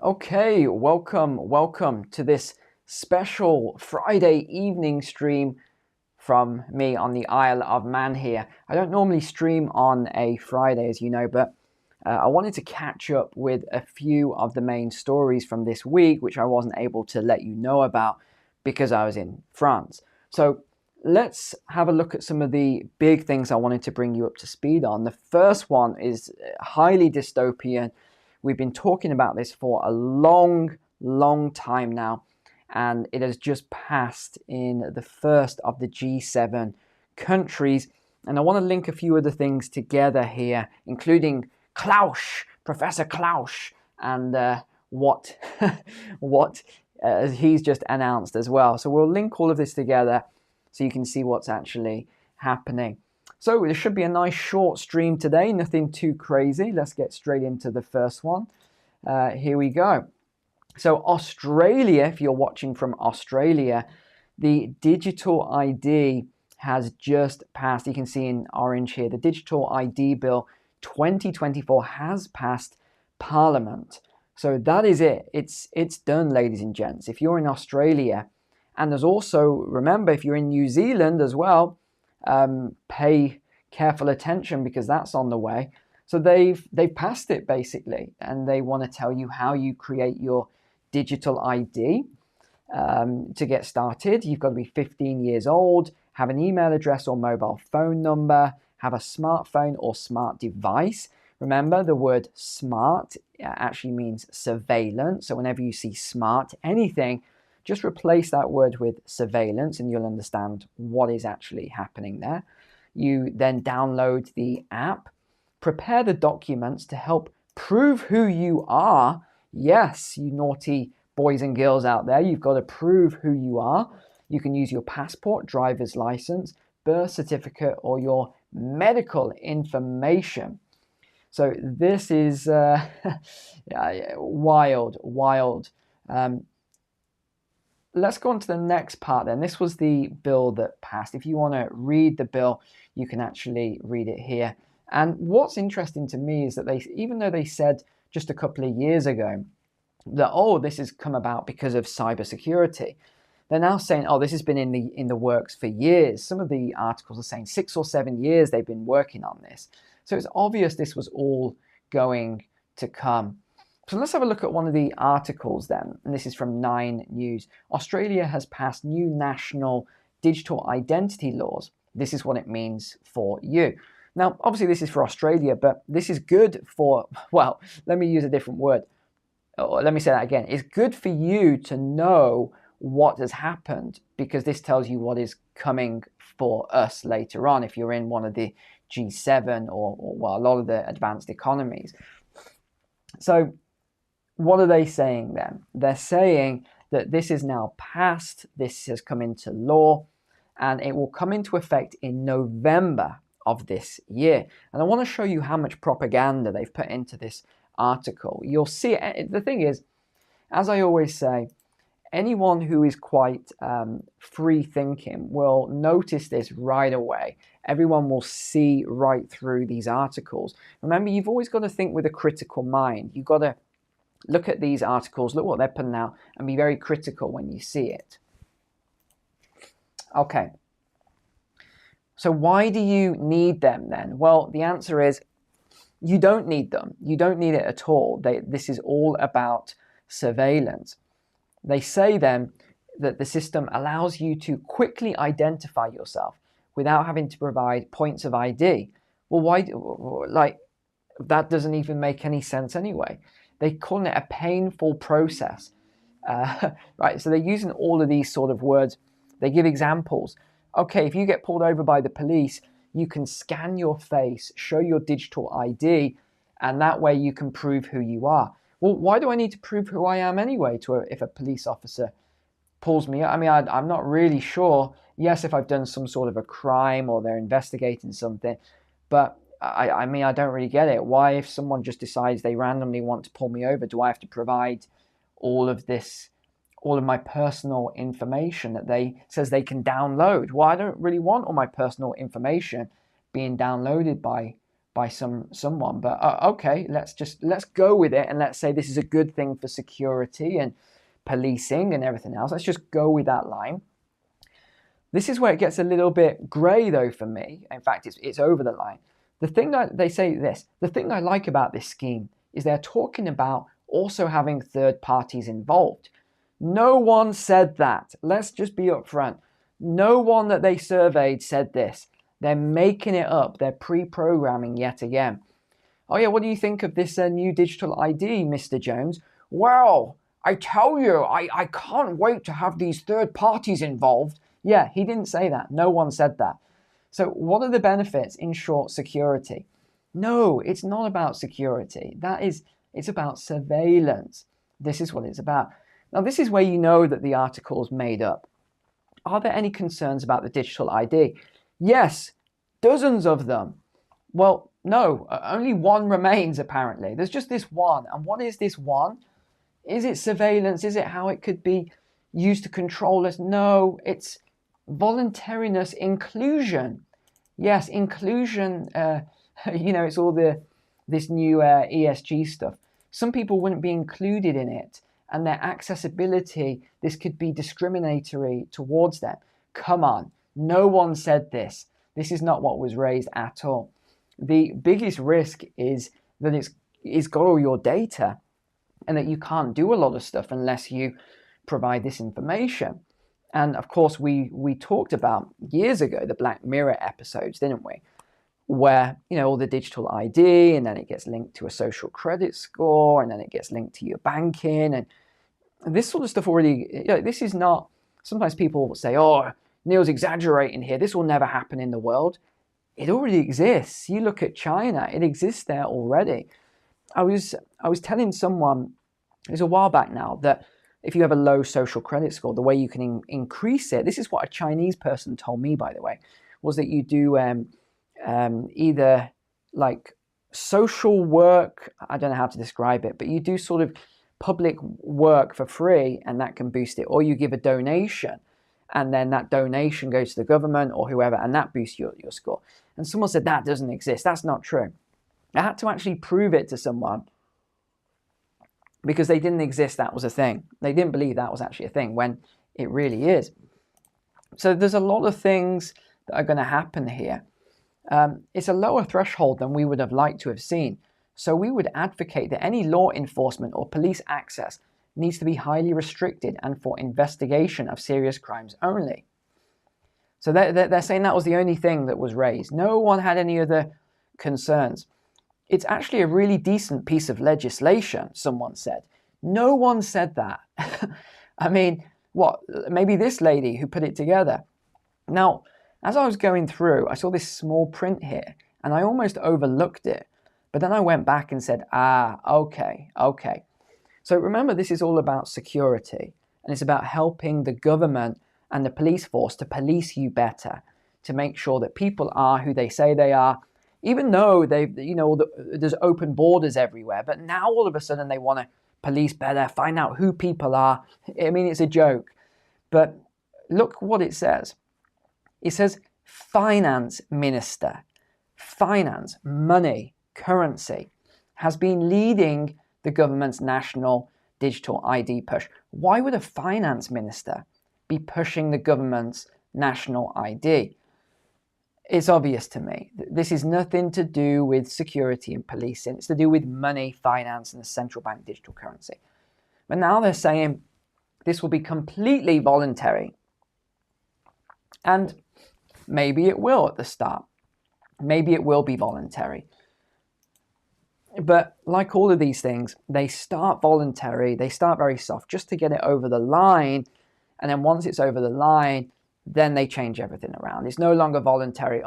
Okay, welcome to this special Friday evening stream from me on the Isle of Man here. I don't normally stream on a Friday, as you know, but I wanted to catch up with a few of the main stories from this week, which I wasn't able to let you know about because I was in France. So let's have a look at some of the big things I wanted to bring you up to speed on. The first one is highly dystopian. We've been talking about this for a long time now, and it has just passed in the first of the G7 countries. And I want to link a few other things together here, including Professor Klaus, and what he's just announced as well. So we'll link all of this together so you can see what's actually happening. So there should be a nice short stream today, nothing too crazy. Let's get straight into the first one. Here we go. So Australia, if you're watching from Australia, the digital ID has just passed. You can see in orange here, the digital ID bill 2024 has passed Parliament. So that is it. It's done, ladies and gents. If you're in Australia, and there's also, remember, if you're in New Zealand as well, pay careful attention because that's on the way. So they've passed it basically, and they want to tell you how you create your digital ID. To get started, you've got to be 15 years old, have an email address or mobile phone number, have a smartphone or smart device. Remember, the word smart actually means surveillance. So whenever you see smart anything, just replace that word with surveillance and you'll understand what is actually happening there. You then download the app, prepare the documents to help prove who you are. Yes, you naughty boys and girls out there, you've got to prove who you are. You can use your passport, driver's license, birth certificate, or your medical information. So this is wild. Let's go on to the next part then. This was the bill that passed. If you want to read the bill, you can actually read it here. And what's interesting to me is that even though they said just a couple of years ago that, oh, this has come about because of cybersecurity, they're now saying, oh, this has been in the works for years. Some of the articles are saying 6 or 7 years they've been working on this. So it's obvious this was all going to come. So let's have a look at one of the articles then, and this is from 9 News. Australia has passed new national digital identity laws. This is what it means for you. Now, obviously this is for Australia, but this is good for, well, let me use a different word. Or let me say that again. It's good for you to know what has happened because this tells you what is coming for us later on if you're in one of the G7 or well, a lot of the advanced economies. So what are they saying then? They're saying that this is now passed, this has come into law, and it will come into effect in November of this year. And I want to show you how much propaganda they've put into this article. You'll see it. The thing is, as I always say, anyone who is quite free thinking will notice this right away. Everyone will see right through these articles. Remember, you've always got to think with a critical mind. You've got to look at these articles, look what they're putting out, and be very critical when you see it. Okay. So why do you need them then? Well, the answer is you don't need them. You don't need it at all. This is all about surveillance. They say then that the system allows you to quickly identify yourself without having to provide points of ID. Well, why? Like, that doesn't even make any sense anyway. They're calling it a painful process, right? So they're using all of these sort of words. They give examples. Okay, if you get pulled over by the police, you can scan your face, show your digital ID, and that way you can prove who you are. Well, why do I need to prove who I am anyway if a police officer pulls me up? I mean, I'm not really sure. Yes, if I've done some sort of a crime or they're investigating something, but I mean, I don't really get it. Why, if someone just decides they randomly want to pull me over, do I have to provide all of my personal information that they says they can download? Well, I don't really want all my personal information being downloaded by by someone. But okay, let's go with it, and let's say this is a good thing for security and policing and everything else. Let's just go with that line. This is where it gets a little bit grey though for me. In fact, it's over the line. The thing that they say this, the thing I like about this scheme is they're talking about also having third parties involved. No one said that. Let's just be upfront. No one that they surveyed said this. They're making it up. They're pre-programming yet again. Oh yeah, what do you think of this new digital ID, Mr. Jones? Well, I tell you, I can't wait to have these third parties involved. Yeah, he didn't say that. No one said that. So what are the benefits? In short, security. No, it's not about security. It's about surveillance. This is what it's about. Now, this is where you know that the article's made up. Are there any concerns about the digital ID? Yes, dozens of them. Well, no, only one remains apparently. There's just this one. And what is this one? Is it surveillance? Is it how it could be used to control us? No, it's voluntariness, inclusion. Yes, inclusion, it's all this new ESG stuff. Some people wouldn't be included in it, and their accessibility, this could be discriminatory towards them. Come on, no one said this. This is not what was raised at all. The biggest risk is that it's got all your data and that you can't do a lot of stuff unless you provide this information. And of course, we talked about years ago the Black Mirror episodes, didn't we? Where, all the digital ID, and then it gets linked to a social credit score, and then it gets linked to your banking. And this sort of stuff already, this is not, sometimes people will say, oh, Neil's exaggerating here. This will never happen in the world. It already exists. You look at China, it exists there already. I was telling someone, it was a while back now, that if you have a low social credit score, the way you can increase it, this is what a Chinese person told me, by the way, was that you do either like social work, I don't know how to describe it, but you do sort of public work for free and that can boost it, or you give a donation and then that donation goes to the government or whoever and that boosts your score. And someone said that doesn't exist. That's not true. I had to actually prove it to someone because they didn't exist. That was a thing. They didn't believe that was actually a thing when it really is. So there's a lot of things that are going to happen here. It's a lower threshold than we would have liked to have seen. So we would advocate that any law enforcement or police access needs to be highly restricted and for investigation of serious crimes only. So they're saying that was the only thing that was raised. No one had any other concerns. It's actually a really decent piece of legislation, someone said. No one said that. I mean, what? Maybe this lady who put it together. Now, as I was going through, I saw this small print here, and I almost overlooked it. But then I went back and said, okay. So remember, this is all about security, and it's about helping the government and the police force to police you better, to make sure that people are who they say they are, even though there's open borders everywhere. But now all of a sudden they want to police better, find out who people are. I mean, it's a joke. But look what it says. It says finance minister, finance, money, currency, has been leading the government's national digital ID push. Why would a finance minister be pushing the government's national ID? It's obvious to me. This is nothing to do with security and policing. It's to do with money, finance, and the central bank digital currency. But now they're saying this will be completely voluntary. And maybe it will at the start. Maybe it will be voluntary. But like all of these things, they start voluntary, they start very soft just to get it over the line. And then once it's over the line, then they change everything around. It's no longer voluntary.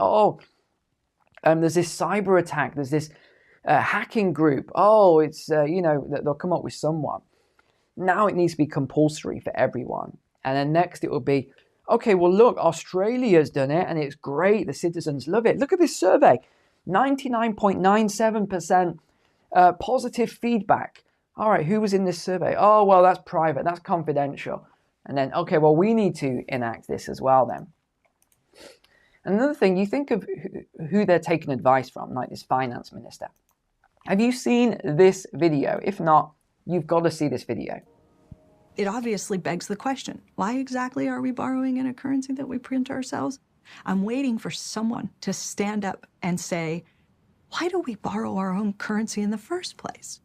There's this cyber attack. There's this hacking group. They'll come up with someone. Now it needs to be compulsory for everyone. And then next it will be, okay, well, look, Australia's done it and it's great. The citizens love it. Look at this survey. 99.97% positive feedback. All right, who was in this survey? Oh, well, that's private. That's confidential. And then, okay, well, we need to enact this as well then. Another thing, you think of who they're taking advice from, like this finance minister. Have you seen this video? If not, you've got to see this video. It obviously begs the question, why exactly are we borrowing in a currency that we print ourselves? I'm waiting for someone to stand up and say, why do we borrow our own currency in the first place?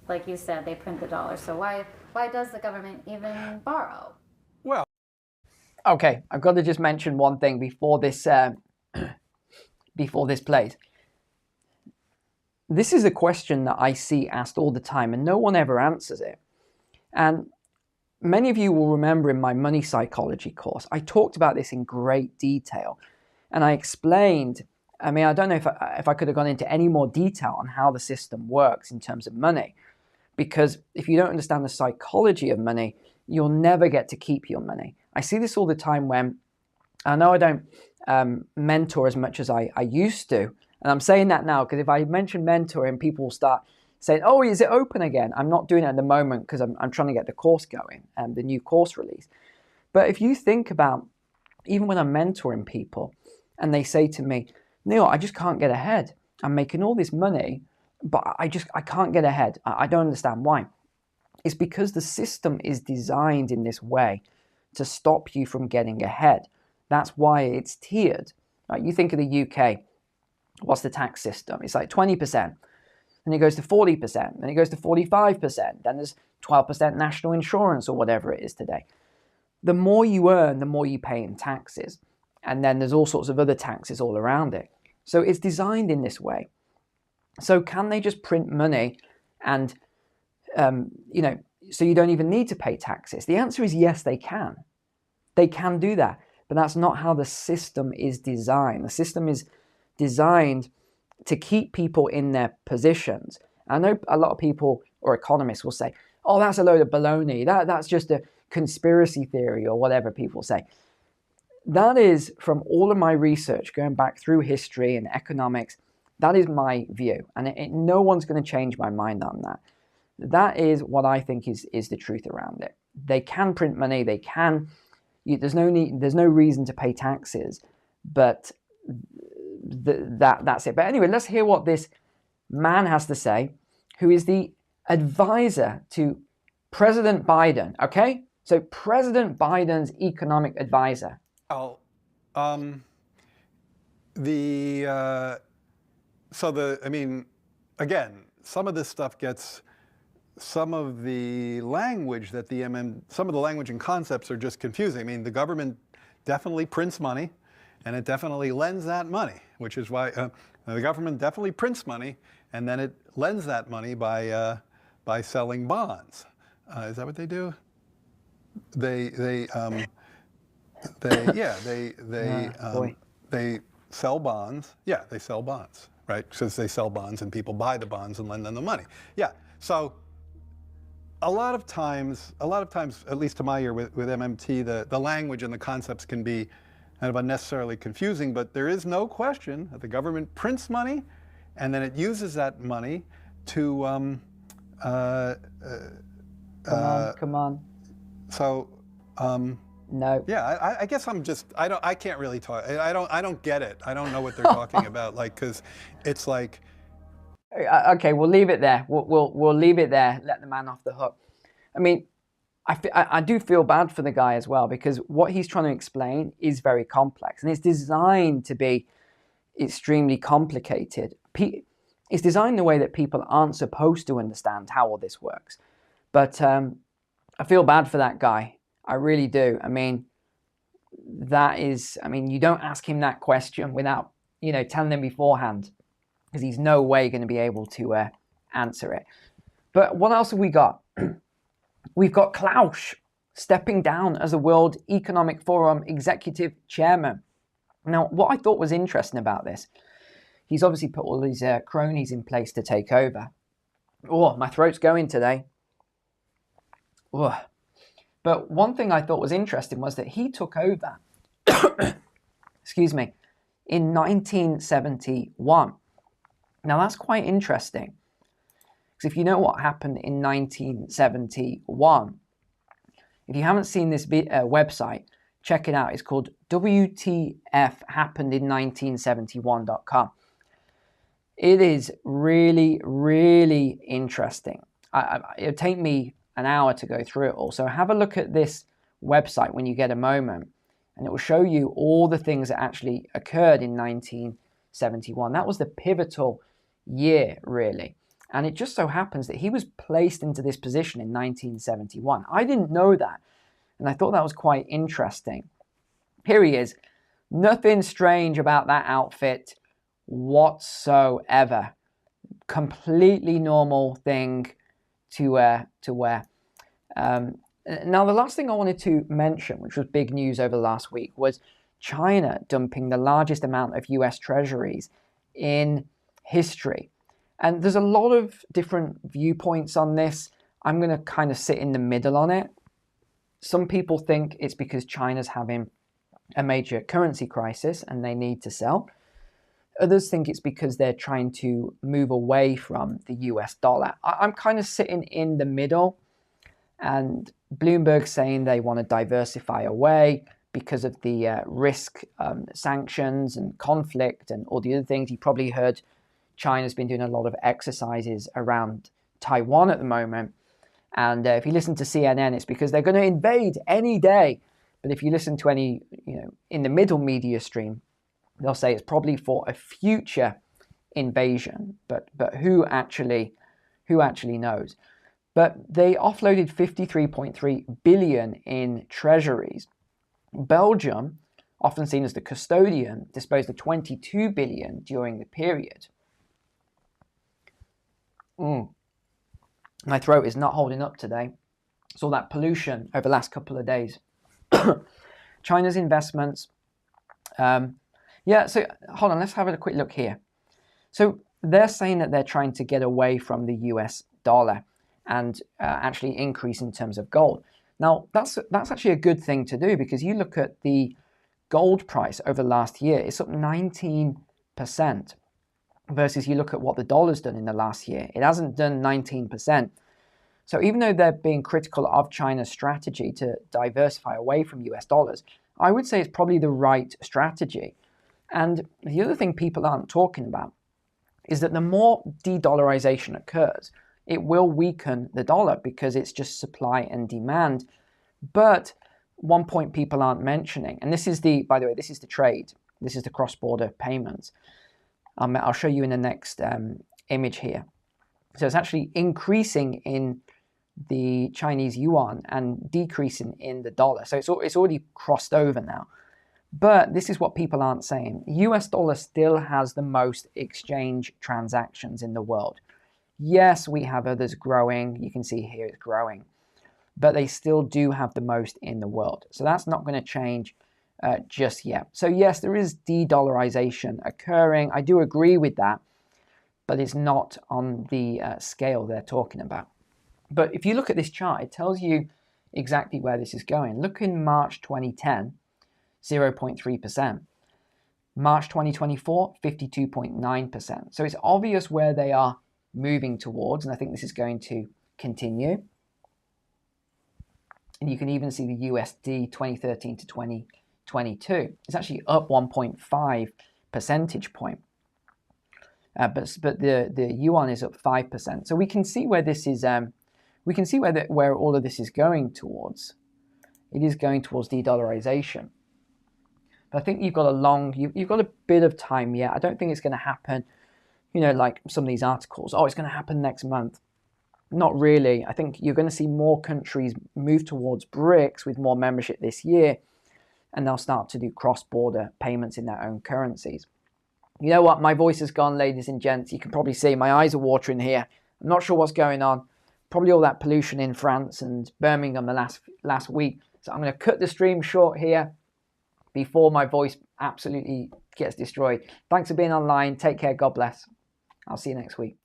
Like you said, they print the dollar. So why does the government even borrow? Well, okay, I've got to just mention one thing before this plays. This is a question that I see asked all the time, and no one ever answers it. And many of you will remember in my money psychology course, I talked about this in great detail, and I explained. I mean, I don't know if I could have gone into any more detail on how the system works in terms of money, because if you don't understand the psychology of money, you'll never get to keep your money. I see this all the time when, I know I don't mentor as much as I used to, and I'm saying that now because if I mention mentoring, people will start saying, oh, is it open again? I'm not doing it at the moment because I'm trying to get the course going, the new course release. But if you think about, even when I'm mentoring people and they say to me, Neil, I just can't get ahead. I'm making all this money, but I can't get ahead. I don't understand why. It's because the system is designed in this way to stop you from getting ahead. That's why it's tiered. Right? You think of the UK, what's the tax system? It's like 20%. Then it goes to 40%. Then it goes to 45%. Then there's 12% national insurance or whatever it is today. The more you earn, the more you pay in taxes. And then there's all sorts of other taxes all around it. So it's designed in this way. So can they just print money and, so you don't even need to pay taxes? The answer is yes, they can. They can do that. But that's not how the system is designed. The system is designed to keep people in their positions. I know a lot of people or economists will say, oh, that's a load of baloney. That's just a conspiracy theory or whatever people say. That is, from all of my research going back through history and economics, that is my view. And no one's going to change my mind on that. That is what I think is the truth around it. They can print money. They can. There's no reason to pay taxes. But that's it. But anyway, let's hear what this man has to say, who is the advisor to President Biden. Okay? So President Biden's economic advisor. well, again, some of this stuff gets, some of the language that some of the language and concepts are just confusing. I mean, the government definitely prints money, and it definitely lends that money, which is why the government definitely prints money, and then it lends that money by selling bonds. Is that what they do? They sell bonds. Yeah, they sell bonds, right? Because they sell bonds and people buy the bonds and lend them the money. Yeah. So a lot of times, at least to my ear with MMT, the language and the concepts can be kind of unnecessarily confusing, but there is no question that the government prints money and then it uses that money to Come on. So no. Yeah, I guess I can't really talk. I don't get it. I don't know what they're talking about. Like, because it's like. Okay, we'll leave it there. We'll leave it there. Let the man off the hook. I mean, I do feel bad for the guy as well, because what he's trying to explain is very complex, and it's designed to be extremely complicated. It's designed in a way that people aren't supposed to understand how all this works. But I feel bad for that guy. I really do. I mean, you don't ask him that question without, telling him beforehand, because he's no way going to be able to answer it. But what else have we got? We've got Klaus stepping down as the World Economic Forum executive chairman. Now, what I thought was interesting about this, he's obviously put all these cronies in place to take over. Oh, my throat's going today. Oh. But one thing I thought was interesting was that he took over, excuse me, in 1971. Now, that's quite interesting, because if you know what happened in 1971, if you haven't seen this website, check it out. It's called WTF happened in 1971.com. It is really, really interesting. It'll take me an hour to go through it all. So have a look at this website when you get a moment, and it will show you all the things that actually occurred in 1971. That was the pivotal year, really. And it just so happens that he was placed into this position in 1971. I didn't know that, and I thought that was quite interesting. Here he is. Nothing strange about that outfit whatsoever. Completely normal thing to wear. Now, the last thing I wanted to mention, which was big news over the last week, was China dumping the largest amount of US treasuries in history. And there's a lot of different viewpoints on this. I'm going to kind of sit in the middle on it. Some people think it's because China's having a major currency crisis and they need to sell. Others think it's because they're trying to move away from the US dollar. I'm kind of sitting in the middle, and Bloomberg's saying they want to diversify away because of the risk, sanctions and conflict and all the other things. You probably heard China's been doing a lot of exercises around Taiwan at the moment. And if you listen to CNN, it's because they're going to invade any day. But if you listen to any, in the middle media stream, they'll say it's probably for a future invasion. But who actually knows? But they offloaded 53.3 billion in treasuries. Belgium, often seen as the custodian, disposed of 22 billion during the period. My throat is not holding up today. It's all that pollution over the last couple of days. China's investments. So hold on, let's have a quick look here. So they're saying that they're trying to get away from the US dollar and actually increase in terms of gold. Now, that's actually a good thing to do, because you look at the gold price over the last year, it's up 19%, versus you look at what the dollar's done in the last year. It hasn't done 19%. So even though they're being critical of China's strategy to diversify away from US dollars, I would say it's probably the right strategy. And the other thing people aren't talking about is that the more de-dollarization occurs, it will weaken the dollar, because it's just supply and demand. But one point people aren't mentioning, and this is by the way, this is the trade. This is the cross-border payments. I'll show you in the next image here. So it's actually increasing in the Chinese yuan and decreasing in the dollar. So it's already crossed over now. But this is what people aren't saying. US dollar still has the most exchange transactions in the world. Yes, we have others growing. You can see here it's growing. But they still do have the most in the world. So that's not going to change just yet. So yes, there is de-dollarization occurring. I do agree with that. But it's not on the scale they're talking about. But if you look at this chart, it tells you exactly where this is going. Look in March 2010, 0.3%. March 2024, 52.9%. So it's obvious where they are moving towards, and I think this is going to continue. And you can even see the USD 2013 to 2022. It's actually up 1.5 percentage point. But the yuan is up 5%. So we can see where this is. We can see where all of this is going towards. It is going towards de-dollarization. But I think you've got you've got a bit of time yet. I don't think it's going to happen, like some of these articles. Oh, it's going to happen next month. Not really. I think you're going to see more countries move towards BRICS with more membership this year, and they'll start to do cross-border payments in their own currencies. You know what? My voice has gone, ladies and gents. You can probably see my eyes are watering here. I'm not sure what's going on. Probably all that pollution in France and Birmingham the last week. So I'm going to cut the stream short here before my voice absolutely gets destroyed. Thanks for being online. Take care. God bless. I'll see you next week.